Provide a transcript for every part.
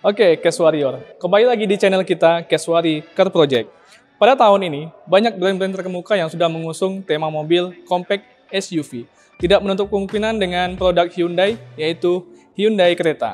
Oke, Cash Warrior. Kembali lagi di channel kita, Cash Warrior Car Project. Pada tahun ini, banyak brand-brand terkemuka yang sudah mengusung tema mobil compact SUV. Tidak menutup kemungkinan dengan produk Hyundai, yaitu Hyundai Creta.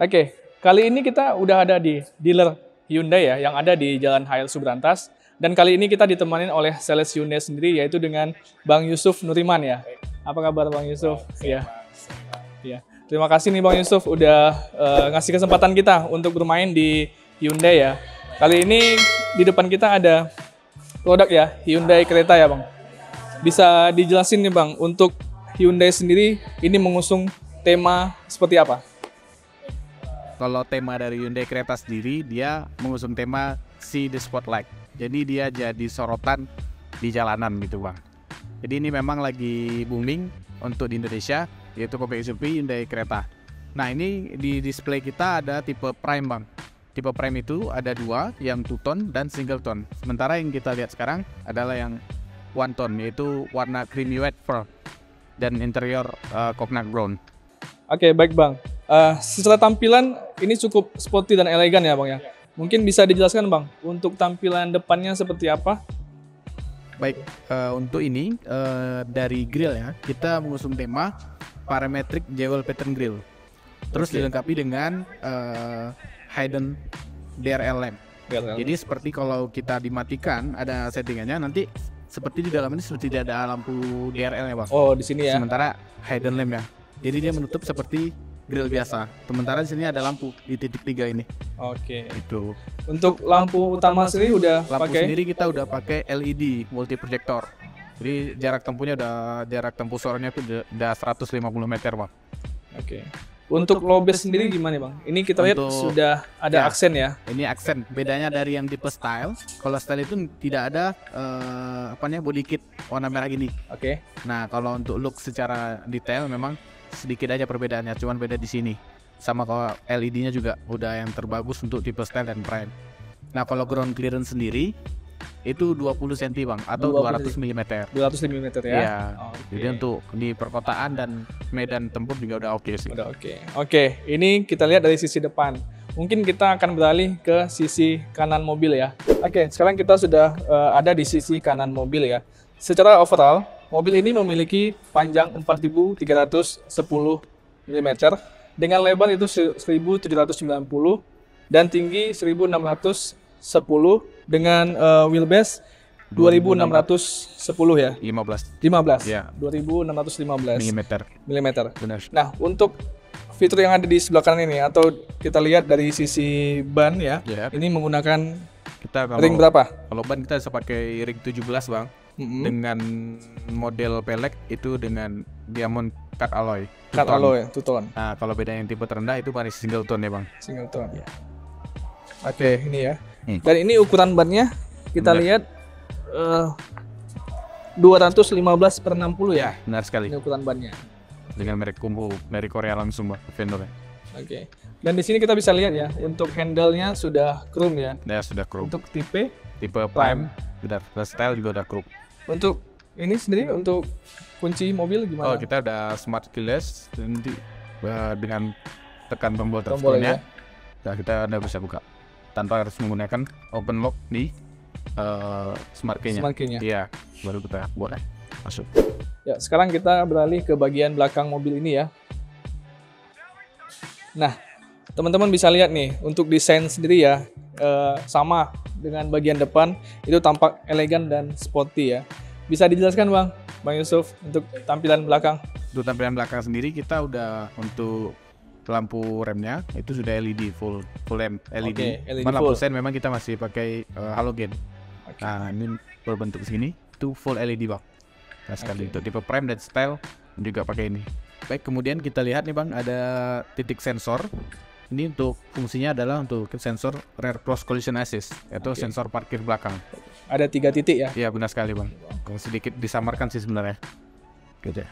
Oke, kali ini kita udah ada di dealer Hyundai ya, yang ada di Jalan Hail Subrantas. Dan kali ini kita ditemani oleh sales Hyundai sendiri, yaitu dengan Bang Yusuf Nuriman ya. Apa kabar Bang Yusuf? Iya. Ya. Terima kasih nih Bang Yusuf udah ngasih kesempatan kita untuk bermain di Hyundai ya. Kali ini di depan kita ada produk ya, Hyundai Creta ya Bang. Bisa dijelasin nih Bang, untuk Hyundai sendiri ini mengusung tema seperti apa? Kalau tema dari Hyundai Creta sendiri, dia mengusung tema See the Spotlight. Jadi dia jadi sorotan di jalanan gitu Bang. Jadi ini memang lagi booming untuk di Indonesia, yaitu compact SUV Hyundai Creta. Nah ini di display kita ada tipe Prime Bang. Tipe Prime itu ada dua, yang 2 tone dan single tone. Sementara yang kita lihat sekarang adalah yang 1 tone, yaitu warna creamy white fur dan interior coconut brown. Oke, baik Bang. Secara tampilan ini cukup sporty dan elegan ya Bang ya. Mungkin bisa dijelaskan Bang, untuk tampilan depannya seperti apa? Baik, untuk ini dari grill ya, kita mengusung tema parametric jewel pattern grill. Terus dilengkapi dengan hidden DRL lamp. Jadi seperti kalau kita dimatikan ada settingannya, nanti seperti di dalam ini seperti tidak ada lampu DRL ya Bang. Oh, di sini ya. Sementara hidden lamp ya. Jadi dia menutup seperti grill biasa. Sementara di sini ada lampu di titik 3 ini. Oke. Itu. Untuk lampu utama sendiri udah Lampu pakai? sendiri kita udah pakai LED multi projector. Jadi jarak tempuh suaranya itu udah 150 meter Bang. Oke. Untuk low base sendiri gimana Bang? Ini kita lihat sudah ada aksen ya. Ini aksen. Bedanya dari yang tipe style. Kalau style itu tidak ada body kit warna merah gini. Oke. Nah kalau untuk look secara detail memang sedikit aja perbedaannya, cuman beda di sini. Sama kalau LED-nya juga udah yang terbagus untuk tipe style dan prime. Nah kalau ground clearance sendiri itu 20 cm Bang, atau 200 mm. 200 mm ya? Iya. Okay. Jadi untuk di perkotaan dan medan tempur juga udah oke sih. Udah oke. Oke, ini kita lihat dari sisi depan. Mungkin kita akan beralih ke sisi kanan mobil ya. Oke, sekarang kita sudah ada di sisi kanan mobil ya. Secara overall, mobil ini memiliki panjang 4.310 mm dengan lebar itu 1.790 dan tinggi 1.610 dengan wheelbase 2.610 ya. 15. Ya. 2.615 mm. Benar. Nah, untuk fitur yang ada di sebelah kanan ini atau kita lihat dari sisi ban ya, ini menggunakan ring berapa? Kalau ban kita bisa pakai ring 17 Bang. Dengan model pelek itu dengan diamond cut alloy. Cut alloy 2 tone. Nah, kalau beda yang tipe terendah itu masih single tone ya Bang. Single tone. Ya. Oke, ini ya. Dan ini ukuran bannya kita lihat 215/60 ya. Benar sekali. Ini ukuran bannya. Dengan merek Kumho, merek Korea langsung Bang, vendornya. Oke. Dan di sini kita bisa lihat ya, untuk handle-nya sudah chrome ya. Ya, sudah chrome. Untuk tipe Prime, sudah style juga udah chrome. Untuk ini sendiri untuk kunci mobil gimana? Oh, kita udah smart keyless, nanti dengan tekan tombol ya? touchscreen-nya, nah kita udah bisa buka tanpa harus menggunakan open lock di smart key-nya. Iya, baru kita boleh masuk. Ya, sekarang kita beralih ke bagian belakang mobil ini ya. Nah, teman-teman bisa lihat nih, untuk desain sendiri ya, sama dengan bagian depan itu tampak elegan dan sporty ya. Bisa dijelaskan Bang Yusuf untuk tampilan belakang? Untuk tampilan belakang sendiri kita udah untuk lampu remnya itu sudah LED full LED. LED lampu sen memang kita masih pakai halogen. Nah ini berbentuk segini itu full LED Bang. Nah sekali untuk tipe prime dan style juga pakai ini. Baik, kemudian kita lihat nih Bang, ada titik sensor. Ini untuk fungsinya adalah untuk sensor rear cross collision assist, yaitu sensor parkir belakang. Ada 3 titik ya? Iya benar sekali Bang. Kalau sedikit disamarkan sih sebenarnya. Gitu ya.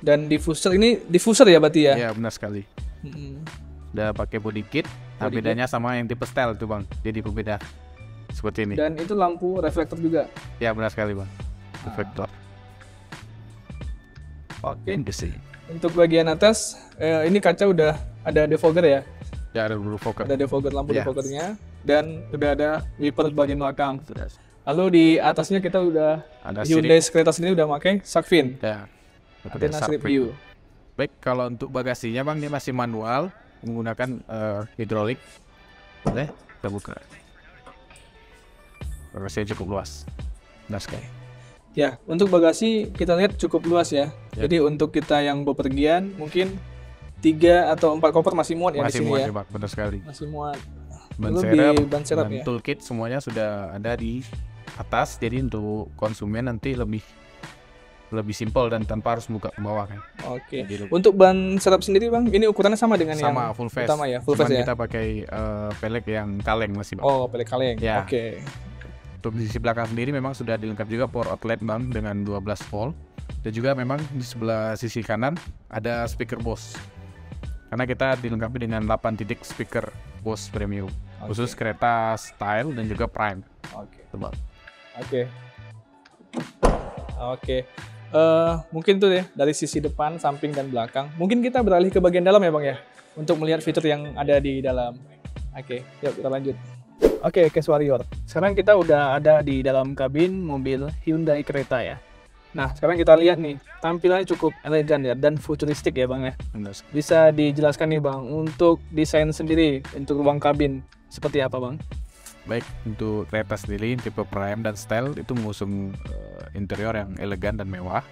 Dan diffuser ya berarti ya? Ya benar sekali. Mm-mm. Udah pakai body kit. Nah, Body bedanya sama yang tipe style tuh bang. Jadi berbeda seperti ini. Dan itu lampu reflektor juga. Ya benar sekali bang. Reflektor. Oke. Ini sih. Untuk bagian atas, ini kaca udah ada defogger ya? Ya ada dulu fokus. Ada defogger, lampu Ya. defoggernya. Dan udah ada wiper bagian belakang. Lalu di atasnya kita udah Ada Hyundai Creta sendiri udah pakai shark fin. Ya. Antena strip view. Baik, kalau untuk bagasinya bang dia masih manual menggunakan hidrolik. Boleh, kita buka. Bagasinya cukup luas. Nah sekali. Ya, untuk bagasi kita lihat cukup luas ya. Ya. Jadi untuk kita yang bepergian mungkin 3 atau 4 koper masih muat ya di Masih sini muat ya. ya bang, benar sekali. Masih muat. Ban Lalu serep di ban serep dan ya. toolkit semuanya sudah ada di atas. Jadi untuk konsumen nanti lebih simpel dan tanpa harus buka ke bawah kan. Oke. Jadi Untuk ban serep sendiri bang, ini ukurannya sama dengan sama yang full face. utama ya, full Cuman face ya. kita pakai pelek yang kaleng masih bang. Oh, pelek kaleng. Ya. Oke. Untuk di sisi belakang sendiri memang sudah dilengkapi juga power outlet bang dengan 12 volt. Dan juga memang di sebelah sisi kanan ada speaker Bose. Karena kita dilengkapi dengan 8 titik speaker Bose premium. Khusus kereta style dan juga prime. Oke. Tebal. Oke. Oke. Mungkin tuh ya dari sisi depan, samping dan belakang. Mungkin kita beralih ke bagian dalam ya bang ya, untuk melihat fitur yang ada di dalam. Oke, yuk kita lanjut. Oke, Case Warrior. Sekarang kita udah ada di dalam kabin mobil Hyundai Creta ya. Nah, sekarang kita lihat nih, tampilannya cukup elegan ya dan futuristik ya bang ya. Benar. Bisa dijelaskan nih bang, untuk desain sendiri, untuk ruang kabin seperti apa bang? Baik, untuk kereta sendiri tipe prime dan style itu mengusung interior yang elegan dan mewah,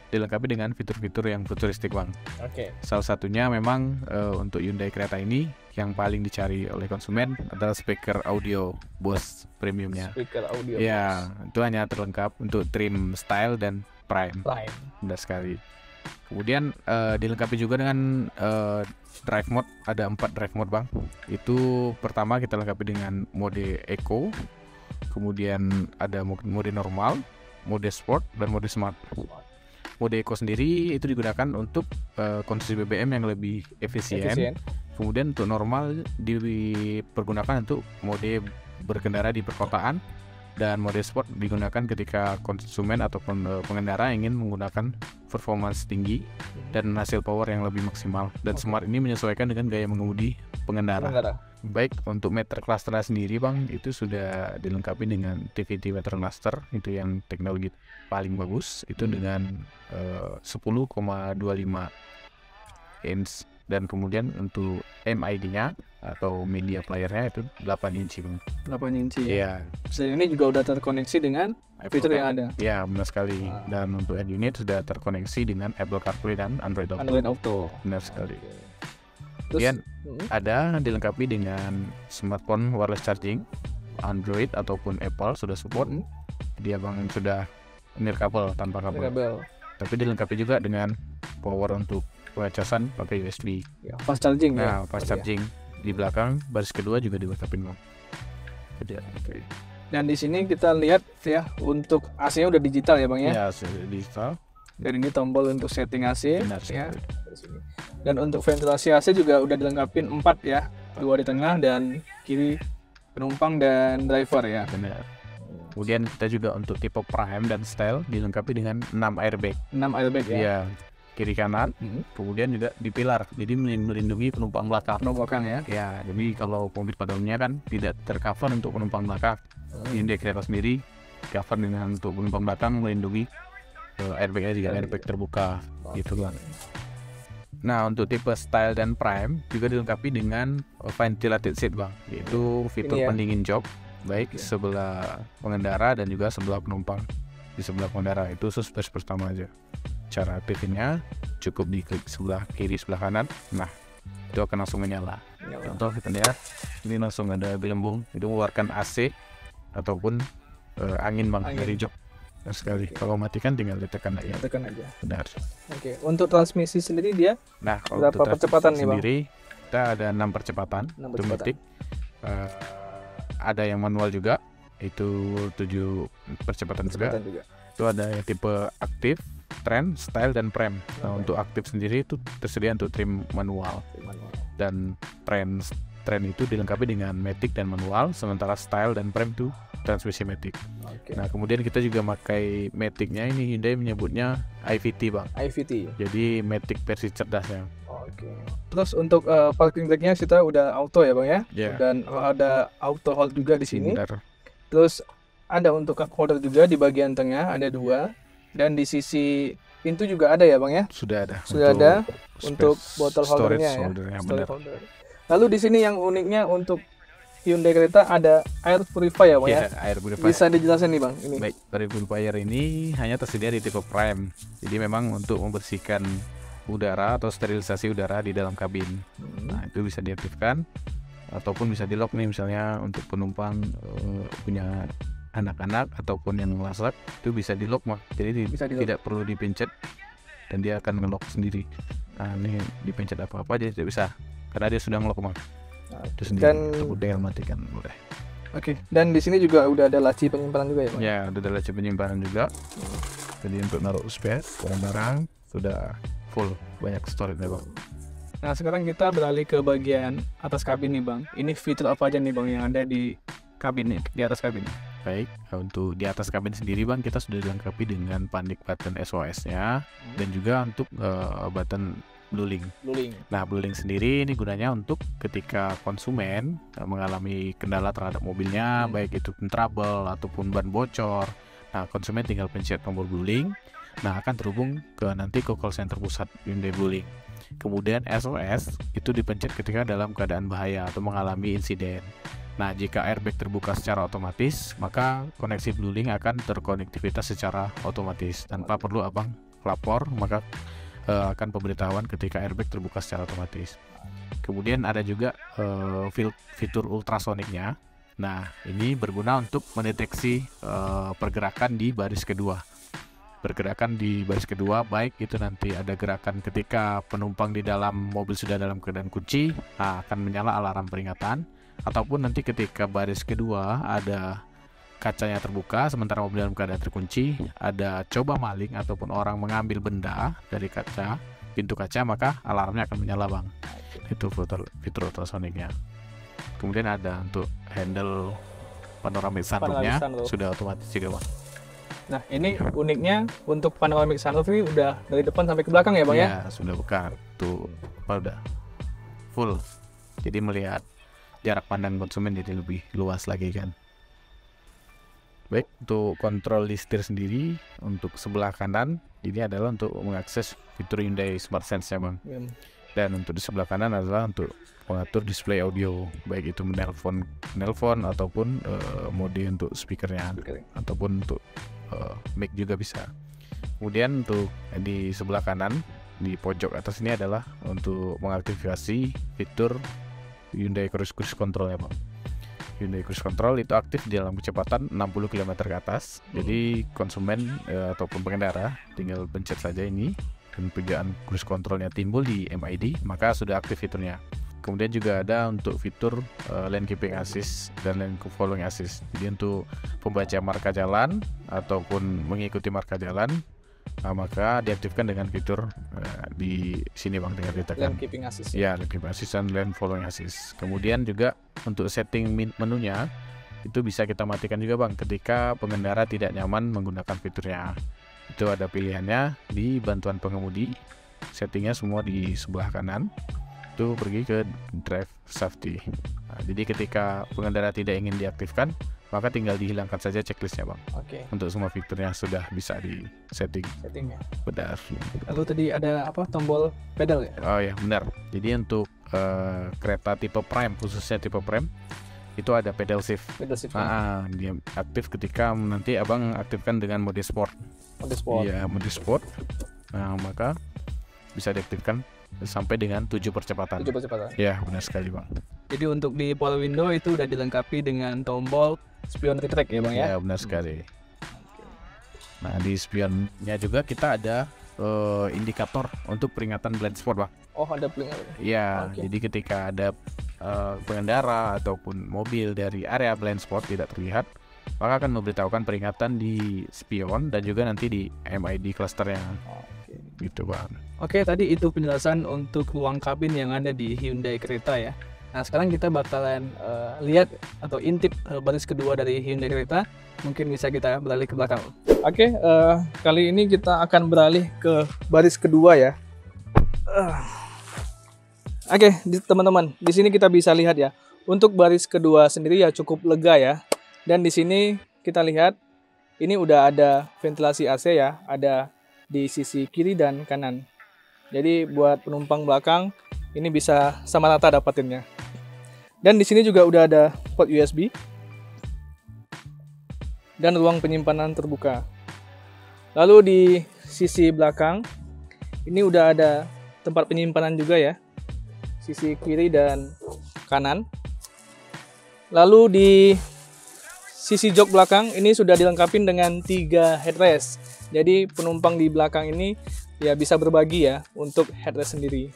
dilengkapi dengan fitur-fitur yang futuristik bang. Oke. Salah satunya memang untuk Hyundai Creta ini yang paling dicari oleh konsumen adalah speaker audio Bose premiumnya. Speaker audio. Ya, itu hanya terlengkap untuk trim style dan prime. Prime. Benar sekali. Kemudian dilengkapi juga dengan drive mode, ada 4 drive mode bang. Itu pertama kita lengkapi dengan mode eco, kemudian ada mode normal, mode sport, dan mode smart. Mode eco sendiri itu digunakan untuk konsumsi BBM yang lebih efisien. Kemudian untuk normal dipergunakan untuk mode berkendara di perkotaan, dan mode sport digunakan ketika konsumen ataupun pengendara ingin menggunakan performance tinggi dan hasil power yang lebih maksimal. Dan smart ini menyesuaikan dengan gaya mengemudi pengendara. Baik, untuk meter cluster sendiri bang, itu sudah dilengkapi dengan TVT meter cluster, itu yang teknologi paling bagus, itu dengan 10,25 inch. Dan kemudian untuk MID-nya atau media player-nya itu 8 inci bang. 8 inci. Iya. Dan ini juga udah terkoneksi dengan fitur yang ada. Ya benar sekali. Dan untuk head unit sudah terkoneksi dengan Apple CarPlay dan Android Auto. Android Auto. Benar sekali. Terus, Kemudian ada dilengkapi dengan smartphone wireless charging, Android ataupun Apple sudah support. Dia bang sudah nirkabel tanpa kabel. Tapi dilengkapi juga dengan power untuk pengecasan pakai USB. Ya, fast charging ya. Nah, fast charging di belakang baris kedua juga dilengkapi bang. Dan di sini kita lihat ya, untuk AC-nya udah digital ya bang ya. Ya, sudah digital. Dan ini tombol untuk setting AC. Benar Ya. sekali. Dan untuk ventilasi AC juga udah dilengkapi 4 ya, 2 di tengah dan kiri penumpang dan driver ya. Benar. Kemudian kita juga untuk tipe prime dan style dilengkapi dengan 6 airbag. 6 airbag ya. Iya, kiri kanan. Kemudian juga di pilar, jadi melindungi penumpang belakang. Penumpang ya. Ya, jadi kalau mobil pada umumnya kan tidak tercover untuk penumpang belakang. Hyundai Creta sendiri cover dengan untuk penumpang belakang, melindungi airbagnya juga airbag terbuka gitu kan. Nah, untuk tipe style dan prime juga dilengkapi dengan ventilated seat bang, yaitu fitur Ini ya. pendingin jok baik sebelah pengendara dan juga sebelah penumpang. Di sebelah pengendara itu baris pertama aja. Cara aktifinnya cukup diklik sebelah kiri sebelah kanan. Nah, itu akan langsung menyala. Contoh kita lihat, ini langsung ada gelembung, itu mengeluarkan AC ataupun angin bang dari jok. Nah, sekali kalau matikan tinggal ditekan aja. Tekan aja. Benar. Oke, untuk transmisi sendiri dia Nah, kalau berapa untuk percepatan nih, Bang? sendiri kita ada 6 percepatan 6 otomatis. Ada yang manual juga, itu 7 percepatan juga. juga. Itu ada yang tipe aktif, trend, style, dan prem. Nah, untuk aktif sendiri itu tersedia untuk trim manual. Dan trend itu dilengkapi dengan matic dan manual, sementara style dan prem itu transmisi matic. Nah, kemudian kita juga pakai maticnya ini Hyundai menyebutnya IVT, Bang. IVT. Jadi matic versi cerdasnya. Terus untuk parking brake-nya kita udah auto ya, Bang ya? Yeah. Dan ada auto hold juga di sini. Benar. Terus ada untuk cup holder juga di bagian tengah, ada 2. Dan di sisi pintu juga ada ya, Bang ya? Sudah ada. Sudah ada space untuk bottle holdernya ya. holdernya, Storage benar. holder. Lalu di sini yang uniknya untuk Hyundai Creta ada air purifier ya, Bang ya? Ya, air purifier. Bisa dijelasin nih, Bang, ini. Baik, air purifier ini hanya tersedia di tipe prime. Jadi memang untuk membersihkan udara atau sterilisasi udara di dalam kabin. Nah, itu bisa diaktifkan ataupun bisa di lock nih, misalnya untuk penumpang punya anak-anak ataupun yang ngelasak, itu bisa di lock, Mak. Jadi tidak perlu dipencet dan dia akan nge-lock sendiri. Nah, ini dipencet apa-apa aja tidak bisa karena dia sudah nge-lock, Mak. Itu sendiri. Ataupun dengan matikan boleh. Oke. Dan di sini juga udah ada laci penyimpanan juga ya, Bang? Ya, udah ada laci penyimpanan juga. Jadi untuk naruh space, barang-barang sudah full, banyak storage nih, Bang. Nah, sekarang kita beralih ke bagian atas kabin nih, Bang. Ini fitur apa aja nih, Bang, yang ada di kabin nih, di atas kabin? Baik, untuk di atas kabin sendiri, Bang, kita sudah dilengkapi dengan panic button SOS-nya dan juga untuk button blueling. Nah, blueling sendiri ini gunanya untuk ketika konsumen mengalami kendala terhadap mobilnya, baik itu trouble ataupun ban bocor. Nah, konsumen tinggal pencet tombol blueling. Nah, akan terhubung nanti ke call center pusat Hyundai Blueling. Kemudian SOS itu dipencet ketika dalam keadaan bahaya atau mengalami insiden. Nah, jika airbag terbuka secara otomatis, maka koneksi Blueling akan terkonektivitas secara otomatis tanpa perlu Abang lapor, maka akan pemberitahuan ketika airbag terbuka secara otomatis. Kemudian ada juga fitur ultrasoniknya. Nah, ini berguna untuk mendeteksi pergerakan di baris kedua. Baik itu nanti ada gerakan ketika penumpang di dalam mobil sudah dalam keadaan kunci, akan menyala alarm peringatan, ataupun nanti ketika baris kedua ada kacanya terbuka sementara mobil dalam keadaan terkunci, ada coba maling ataupun orang mengambil benda dari pintu kaca, maka alarmnya akan menyala, Bang. Itu fitur ultrasoniknya. Kemudian ada untuk handle panoramic sunroofnya sudah otomatis juga, Bang. Nah, ini uniknya untuk panoramic sunroof ini udah dari depan sampai ke belakang ya, Bang ya? Ya, sudah buka. Tuh, udah full. Jadi melihat jarak pandang konsumen jadi lebih luas lagi kan. Baik, untuk kontrol di setir sendiri untuk sebelah kanan ini adalah untuk mengakses fitur Hyundai Smart Sense ya, Bang. Dan untuk di sebelah kanan adalah untuk mengatur display audio, baik itu menelpon ataupun mode untuk speakernya ataupun untuk mic juga bisa. Kemudian untuk di sebelah kanan di pojok atas ini adalah untuk mengaktifasi fitur Hyundai Cruise Control ya, Bang. Hyundai Cruise Control itu aktif di dalam kecepatan 60 km ke atas. Jadi konsumen ataupun pengendara tinggal pencet saja ini dan pekerjaan cruise controlnya timbul di MID, maka sudah aktif fiturnya. Kemudian juga ada untuk fitur lane keeping assist dan lane following assist. Jadi untuk pembaca marka jalan ataupun mengikuti marka jalan, maka diaktifkan dengan fitur di sini, Bang, dengan ditekan lane keeping assist. Ya, lane keeping assist dan lane following assist. Kemudian juga untuk setting menunya itu bisa kita matikan juga, Bang, ketika pengendara tidak nyaman menggunakan fiturnya. Itu ada pilihannya di bantuan pengemudi. Settingnya semua di sebelah kanan. Itu pergi ke drive safety. Nah, jadi ketika pengendara tidak ingin diaktifkan, maka tinggal dihilangkan saja checklistnya, Bang. Oke. Untuk semua fiturnya sudah bisa di settingnya. Benar. Lalu tadi ada apa, tombol pedal ya? Oh ya, benar. Jadi untuk kereta tipe prime, khususnya tipe prime, itu ada pedal shift. Dia aktif ketika nanti Abang aktifkan dengan mode sport. Iya, mode sport. Nah, maka bisa diaktifkan sampai dengan 7 percepatan. Ya, benar sekali, Bang. Jadi untuk di power window itu udah dilengkapi dengan tombol spion retract ya, Bang ya? Ya, benar sekali. Nah, di spionnya juga kita ada indikator untuk peringatan blind spot, Bang. Oh, ada peringatan. Ya, jadi ketika ada pengendara ataupun mobil dari area blind spot tidak terlihat, maka akan memberitahukan peringatan di spion dan juga nanti di MID clusternya. Gitu Bang. Oke, tadi itu penjelasan untuk ruang kabin yang ada di Hyundai Creta ya. Nah, sekarang kita bakalan lihat atau intip baris kedua dari Hyundai Creta. Mungkin bisa kita beralih ke belakang. Oke, kali ini kita akan beralih ke baris kedua ya. Oke, teman-teman, di sini kita bisa lihat ya. Untuk baris kedua sendiri ya cukup lega ya. Dan di sini kita lihat ini udah ada ventilasi AC ya, ada di sisi kiri dan kanan. Jadi buat penumpang belakang ini bisa sama rata dapatinnya. Dan di sini juga udah ada port USB dan ruang penyimpanan terbuka. Lalu di sisi belakang ini udah ada tempat penyimpanan juga ya, sisi kiri dan kanan. Lalu di sisi jok belakang ini sudah dilengkapi dengan 3 headrest. Jadi penumpang di belakang ini ya bisa berbagi ya untuk headrest sendiri.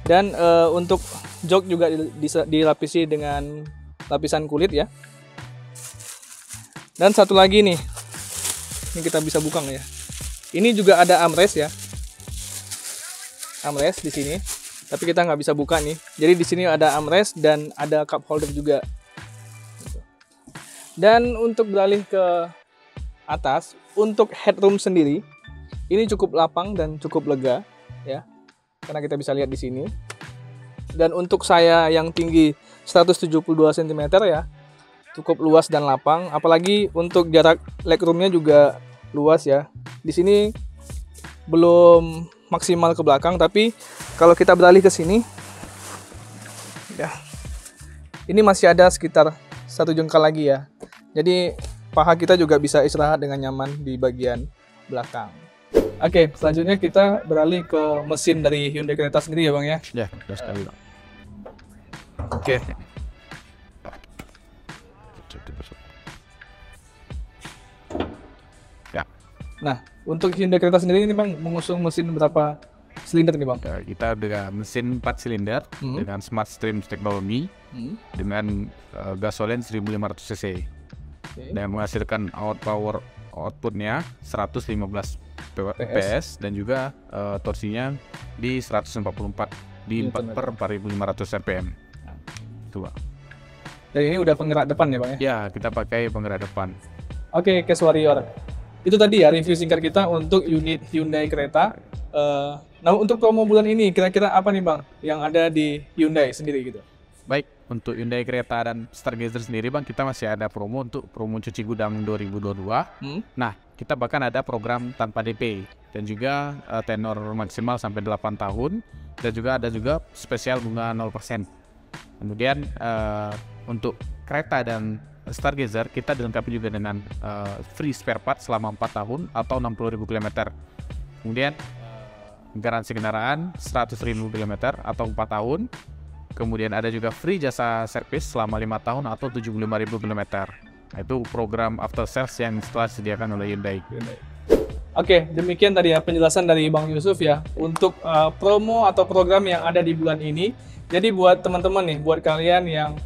Dan untuk jok juga dilapisi dengan lapisan kulit ya. Dan satu lagi nih, ini kita bisa buka nggak ya? Ini juga ada armrest ya, armrest di sini. Tapi kita nggak bisa buka nih. Jadi di sini ada armrest dan ada cup holder juga. Dan untuk beralih ke atas, untuk headroom sendiri ini cukup lapang dan cukup lega ya, karena kita bisa lihat di sini. Dan untuk saya yang tinggi 172 cm ya, cukup luas dan lapang. Apalagi untuk jarak legroomnya juga luas ya. Di sini belum maksimal ke belakang, tapi kalau kita beralih ke sini ya, ini masih ada sekitar 1 jengkal lagi ya. Jadi paha kita juga bisa istirahat dengan nyaman di bagian belakang. Oke, selanjutnya kita beralih ke mesin dari Hyundai Creta sendiri ya Bang ya? Ya, udah sekali Bang. Oke. Ya. Nah, untuk Hyundai Creta sendiri ini Bang mengusung mesin berapa silinder nih Bang? Ya, kita dengan mesin 4 silinder dengan Smart Stream teknologi dengan gasolin 1500 cc. Dan menghasilkan outputnya 115 PS dan juga torsinya di 144 di 4/4500 rpm. Coba. Dan ini udah penggerak depan ya Bang ya? Ya, kita pakai penggerak depan. Oke, Case Warrior. Itu tadi ya review singkat kita untuk unit Hyundai Creta. Nah, untuk promo bulan ini kira-kira apa nih Bang yang ada di Hyundai sendiri gitu? Baik, untuk Hyundai Creta dan Stargazer sendiri Bang, kita masih ada promo untuk promo cuci gudang 2022. Nah, kita bahkan ada program tanpa DP dan juga tenor maksimal sampai 8 tahun dan juga ada juga spesial bunga 0%. Kemudian untuk Creta dan Stargazer kita dilengkapi juga dengan free spare part selama 4 tahun atau 60.000 km. Kemudian garansi kendaraan 100.000 km atau 4 tahun. Kemudian ada juga free jasa servis selama 5 tahun atau 75.000 km. Nah, itu program after sales yang setelah disediakan oleh Hyundai. Oke, demikian tadi ya penjelasan dari Bang Yusuf ya untuk promo atau program yang ada di bulan ini. Jadi buat teman-teman nih, buat kalian yang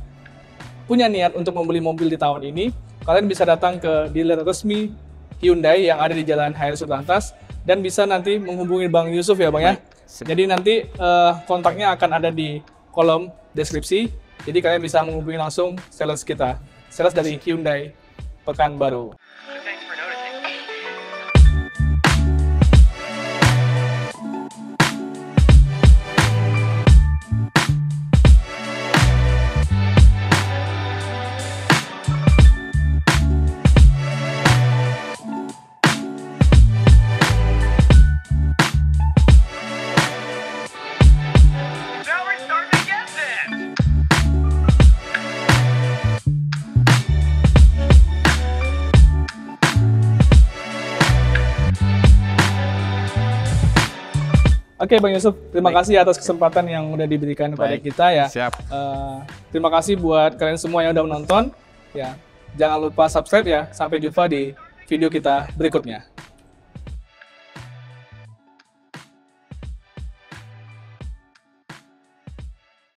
punya niat untuk membeli mobil di tahun ini, kalian bisa datang ke dealer resmi Hyundai yang ada di Jalan HR Subrantas dan bisa nanti menghubungi Bang Yusuf ya Bang ya. Jadi nanti kontaknya akan ada di kolom deskripsi. Jadi kalian bisa menghubungi langsung sales kita, sales dari Hyundai Pekanbaru. Oke Bang Yusuf, terima kasih atas kesempatan yang udah diberikan kepada kita ya. Siap. Terima kasih buat kalian semua yang udah menonton. Ya, jangan lupa subscribe ya. Sampai jumpa di video kita berikutnya.